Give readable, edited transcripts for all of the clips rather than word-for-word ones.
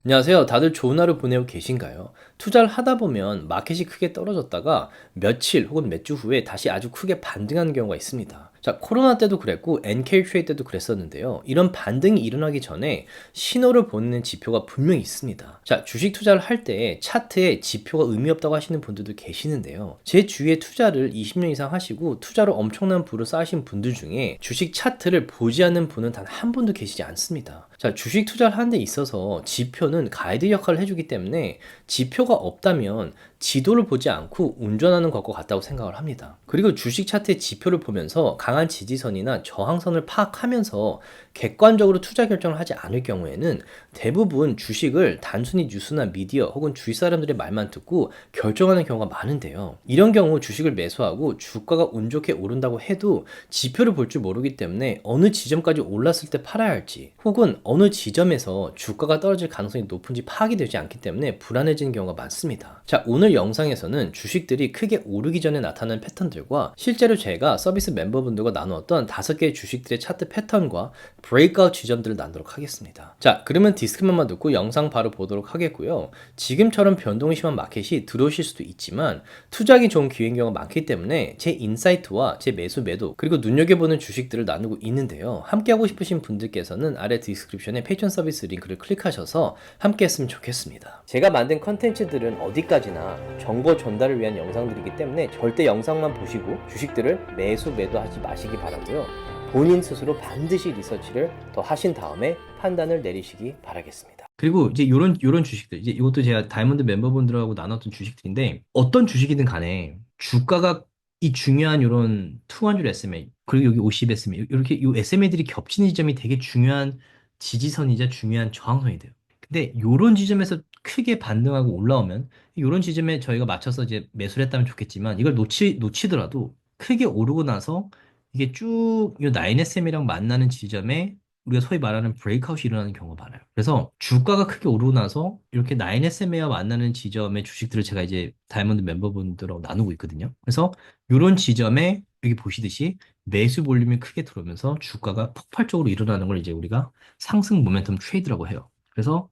안녕하세요. 다들 좋은 하루 보내고 계신가요? 투자를 하다 보면 마켓이 크게 떨어졌다가 며칠 혹은 몇 주 후에 다시 아주 크게 반등하는 경우가 있습니다. 자, 코로나 때도 그랬고 NK 트레이드 때도 그랬었는데요. 이런 반등이 일어나기 전에 신호를 보내는 지표가 분명히 있습니다. 자, 주식 투자를 할 때 차트에 지표가 의미 없다고 하시는 분들도 계시는데요. 제 주위에 투자를 20년 이상 하시고 투자로 엄청난 부를 쌓으신 분들 중에 주식 차트를 보지 않는 분은 단 한 분도 계시지 않습니다. 자, 주식 투자를 하는 데 있어서 지표는 가이드 역할을 해주기 때문에 지표가 없다면 지도를 보지 않고 운전하는 것과 같다고 생각을 합니다. 그리고 주식 차트의 지표를 보면서 강한 지지선이나 저항선을 파악하면서 객관적으로 투자 결정을 하지 않을 경우에는 대부분 주식을 단순히 뉴스나 미디어 혹은 주위 사람들의 말만 듣고 결정하는 경우가 많은데요. 이런 경우 주식을 매수하고 주가가 운 좋게 오른다고 해도 지표를 볼 줄 모르기 때문에 어느 지점까지 올랐을 때 팔아야 할지 혹은 어느 지점에서 주가가 떨어질 가능성이 높은지 파악이 되지 않기 때문에 불안해지는 경우가 많습니다. 자, 오늘 영상에서는 주식들이 크게 오르기 전에 나타나는 패턴들과 실제로 제가 서비스 멤버분들과 나누었던 5개의 주식들의 차트 패턴과 브레이크아웃 지점들을 나누도록 하겠습니다. 자, 그러면 디스크만만 듣고 영상 바로 보도록 하겠고요. 지금처럼 변동이 심한 마켓이 들어오실 수도 있지만 투자하기 좋은 기회인 경우가 많기 때문에 제 인사이트와 제 매수 매도 그리고 눈여겨보는 주식들을 나누고 있는데요. 함께 하고 싶으신 분들께서는 아래 디스크립션에 페이션 서비스 링크를 클릭하셔서 함께 했으면 좋겠습니다. 제가 만든 컨텐츠들은 어디까지나 정보 전달을 위한 영상들이기 때문에 절대 영상만 보시고 주식들을 매수 매도하지 마시기 바라고요. 본인 스스로 반드시 리서치를 더 하신 다음에 판단을 내리시기 바라겠습니다. 그리고 이제 요런 주식들, 이제 이것도 제가 다이아몬드 멤버분들하고 나눴던 주식들인데, 어떤 주식이든 간에 주가가 이 중요한 요런 200 SMA, 그리고 여기 50 SMA, 이렇게 요 SMA들이 겹치는 지점이 되게 중요한 지지선이자 중요한 저항선이 돼요. 근데 요런 지점에서 크게 반등하고 올라오면, 요런 지점에 저희가 맞춰서 이제 매수를 했다면 좋겠지만, 이걸 놓치더라도 크게 오르고 나서 이게 쭉 이 9SM이랑 만나는 지점에 우리가 소위 말하는 브레이크아웃이 일어나는 경우가 많아요. 그래서 주가가 크게 오르고 나서 이렇게 9SMA와 만나는 지점의 주식들을 제가 이제 다이아몬드 멤버분들하고 나누고 있거든요. 그래서 이런 지점에 여기 보시듯이 매수 볼륨이 크게 들어오면서 주가가 폭발적으로 일어나는 걸 이제 우리가 상승 모멘텀 트레이드라고 해요. 그래서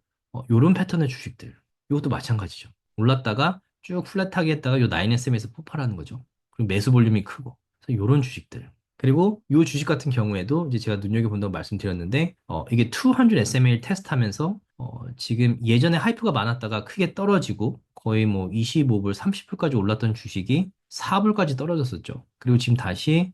이런 패턴의 주식들, 이것도 마찬가지죠. 올랐다가 쭉 플랫하게 했다가 이 9SM에서 폭발하는 거죠. 그리고 매수 볼륨이 크고. 그래서 이런 주식들. 그리고 이 주식 같은 경우에도 이제 제가 눈여겨본다고 말씀드렸는데, 이게 200 SMA 테스트하면서, 지금 예전에 하이프가 많았다가 크게 떨어지고, 거의 뭐 25불, 30불까지 올랐던 주식이 4불까지 떨어졌었죠. 그리고 지금 다시,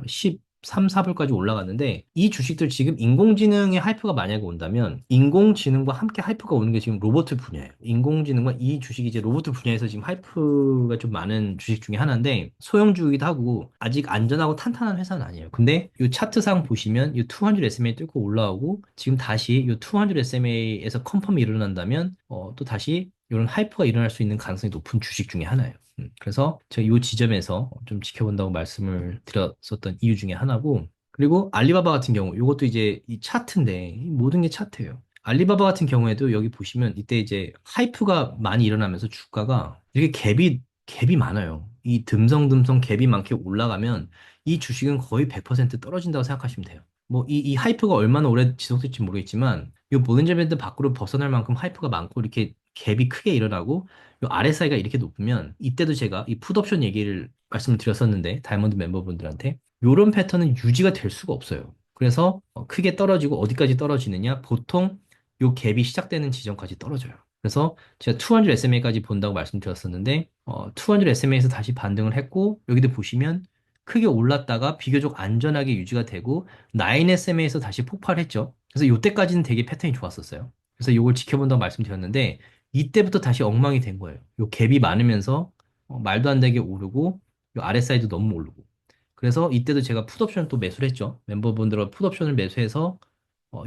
13, 4불까지 올라갔는데, 이 주식들 지금 인공지능의 하이프가 만약에 온다면, 인공지능과 함께 하이프가 오는 게 지금 로봇 분야예요. 인공지능과 이 주식이 이제 로봇 분야에서 지금 하이프가 좀 많은 주식 중에 하나인데, 소형주이기도 하고, 아직 안전하고 탄탄한 회사는 아니에요. 근데 이 차트상 보시면 이 200 SMA 뚫고 올라오고, 지금 다시 이 200 SMA에서 컨펌이 일어난다면, 또 다시 이런 하이프가 일어날 수 있는 가능성이 높은 주식 중에 하나예요. 그래서 제가 이 지점에서 좀 지켜본다고 말씀을 드렸었던 이유 중에 하나고, 그리고 알리바바 같은 경우, 이것도 이제 이 차트인데, 이 모든 게 차트예요. 알리바바 같은 경우에도 여기 보시면 이때 이제 하이프가 많이 일어나면서 주가가 이렇게 갭이 많아요. 이 듬성듬성 갭이 많게 올라가면 이 주식은 거의 100% 떨어진다고 생각하시면 돼요. 뭐 이 하이프가 얼마나 오래 지속될지 모르겠지만 이 볼린저 밴드 밖으로 벗어날 만큼 하이프가 많고 이렇게 갭이 크게 일어나고 이 RSI가 이렇게 높으면 이때도 제가 이 풋옵션 얘기를 말씀을 드렸었는데 다이아몬드 멤버분들한테 이런 패턴은 유지가 될 수가 없어요. 그래서 크게 떨어지고 어디까지 떨어지느냐? 보통 요 갭이 시작되는 지점까지 떨어져요. 그래서 제가 200 SMA까지 본다고 말씀드렸었는데 200 SMA에서 다시 반등을 했고 여기도 보시면 크게 올랐다가 비교적 안전하게 유지가 되고 9 SMA에서 다시 폭발했죠. 그래서 이때까지는 되게 패턴이 좋았었어요. 그래서 이걸 지켜본다고 말씀드렸는데 이때부터 다시 엉망이 된 거예요. 요 갭이 많으면서 말도 안 되게 오르고 요 RSI도 너무 오르고 그래서 이때도 제가 풋옵션을 또 매수를 했죠. 멤버분들과 풋옵션을 매수해서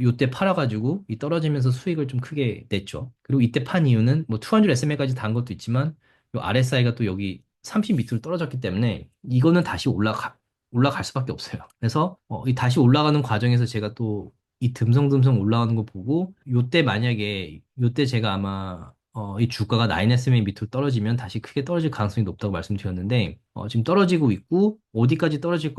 요때 팔아가지고 이 떨어지면서 수익을 좀 크게 냈죠. 그리고 이때 판 이유는 뭐 200 SMA까지 단 것도 있지만 요 RSI가 또 여기 30 밑으로 떨어졌기 때문에 이거는 다시 올라갈 수밖에 없어요. 그래서 이 다시 올라가는 과정에서 제가 또 이 듬성듬성 올라가는 거 보고 요때 만약에 요때 제가 아마 이 주가가 9SMA 밑으로 떨어지면 다시 크게 떨어질 가능성이 높다고 말씀드렸는데, 지금 떨어지고 있고, 어디까지 떨어질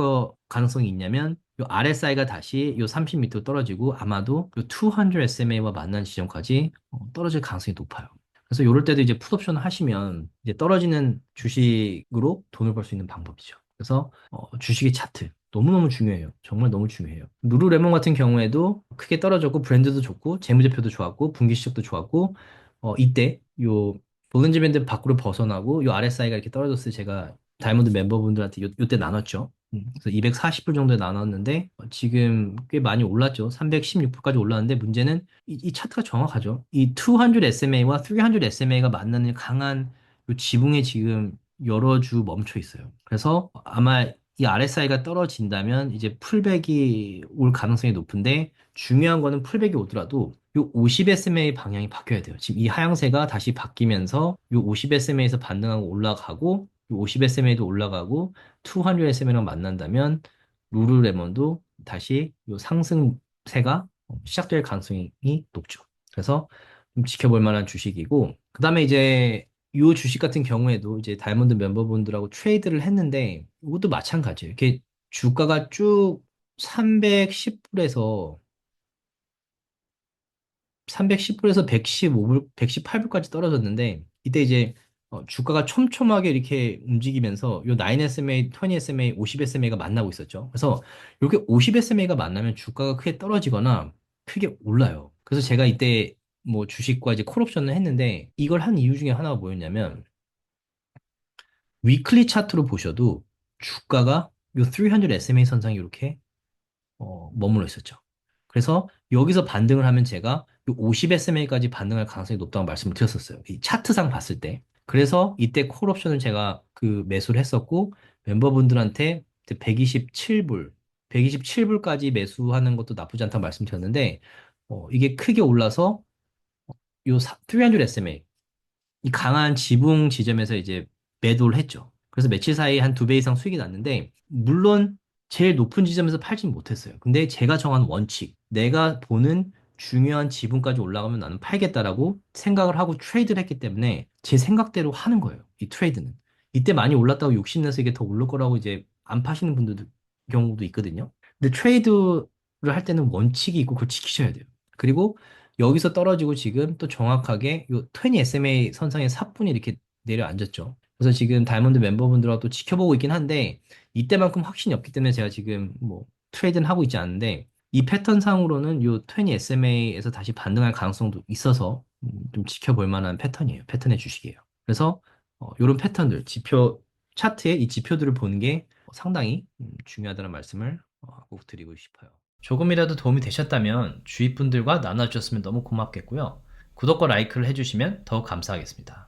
가능성이 있냐면, 요 RSI가 다시 요 30 밑으로 떨어지고, 아마도 요 200SMA와 만나는 지점까지 떨어질 가능성이 높아요. 그래서 요럴 때도 이제 풋옵션을 하시면, 이제 떨어지는 주식으로 돈을 벌 수 있는 방법이죠. 그래서 주식의 차트. 너무너무 중요해요. 정말 너무 중요해요. 루루레몬 같은 경우에도 크게 떨어졌고 브랜드도 좋고 재무제표도 좋았고 분기 실적도 좋았고 이때 요 볼린저 밴드 밖으로 벗어나고 요 RSI가 이렇게 떨어졌을 때 제가 다이아몬드 멤버분들한테 요때 나눴죠. 그래서 240불 정도에 나눴는데 지금 꽤 많이 올랐죠. 316불까지 올랐는데 문제는 이 차트가 정확하죠. 이 200SMA와 300SMA가 만나는 강한 요 지붕에 지금 여러 주 멈춰 있어요. 그래서 아마 이 RSI가 떨어진다면 이제 풀백이 올 가능성이 높은데 중요한 거는 풀백이 오더라도 요 50SMA 방향이 바뀌어야 돼요. 지금 이 하향세가 다시 바뀌면서 요 50SMA에서 반등하고 올라가고 요 50SMA도 올라가고 200SMA랑 만난다면 루루레몬도 다시 요 상승세가 시작될 가능성이 높죠. 그래서 좀 지켜볼 만한 주식이고 그다음에 이제 이 주식 같은 경우에도 이제 다이아몬드 멤버분들하고 트레이드를 했는데 이것도 마찬가지예요. 이렇게 주가가 쭉 310불에서 310불에서 115불, 118불까지 떨어졌는데 이때 이제 주가가 촘촘하게 이렇게 움직이면서 요 9SMA, 20SMA, 50SMA가 만나고 있었죠. 그래서 이렇게 50SMA가 만나면 주가가 크게 떨어지거나 크게 올라요. 그래서 제가 이때 뭐 주식과 이제 콜옵션을 했는데 이걸 한 이유 중에 하나가 뭐였냐면 위클리 차트로 보셔도 주가가 요 300 SMA 선상에 이렇게 머물러 있었죠. 그래서 여기서 반등을 하면 제가 요 50SMA까지 반등할 가능성이 높다고 말씀을 드렸었어요. 이 차트상 봤을 때. 그래서 이때 콜옵션을 제가 그 매수를 했었고 멤버분들한테 127불, 127불까지 매수하는 것도 나쁘지 않다고 말씀드렸는데 이게 크게 올라서 요 300SMA 이 강한 지붕 지점에서 이제 매도를 했죠. 그래서 며칠 사이에 한 두 배 이상 수익이 났는데, 물론 제일 높은 지점에서 팔진 못했어요. 근데 제가 정한 원칙, 내가 보는 중요한 지붕까지 올라가면 나는 팔겠다라고 생각을 하고 트레이드를 했기 때문에 제 생각대로 하는 거예요. 이 트레이드는. 이때 많이 올랐다고 욕심내서 이게 더 오를 거라고 이제 안 파시는 분들도 경우도 있거든요. 근데 트레이드를 할 때는 원칙이 있고 그걸 지키셔야 돼요. 그리고 여기서 떨어지고 지금 또 정확하게 요 20 SMA 선상에 사뿐히 이렇게 내려앉았죠. 그래서 지금 다이아몬드 멤버분들하고 또 지켜보고 있긴 한데 이때만큼 확신이 없기 때문에 제가 지금 뭐 트레이드는 하고 있지 않은데 이 패턴 상으로는 요 20 SMA에서 다시 반등할 가능성도 있어서 좀 지켜볼 만한 패턴이에요. 패턴의 주식이에요. 그래서 이런 패턴들, 지표 차트에 이 지표들을 보는 게 상당히 중요하다는 말씀을 꼭 드리고 싶어요. 조금이라도 도움이 되셨다면 주위 분들과 나눠주셨으면 너무 고맙겠고요. 구독과 라이크를 해주시면 더욱 감사하겠습니다.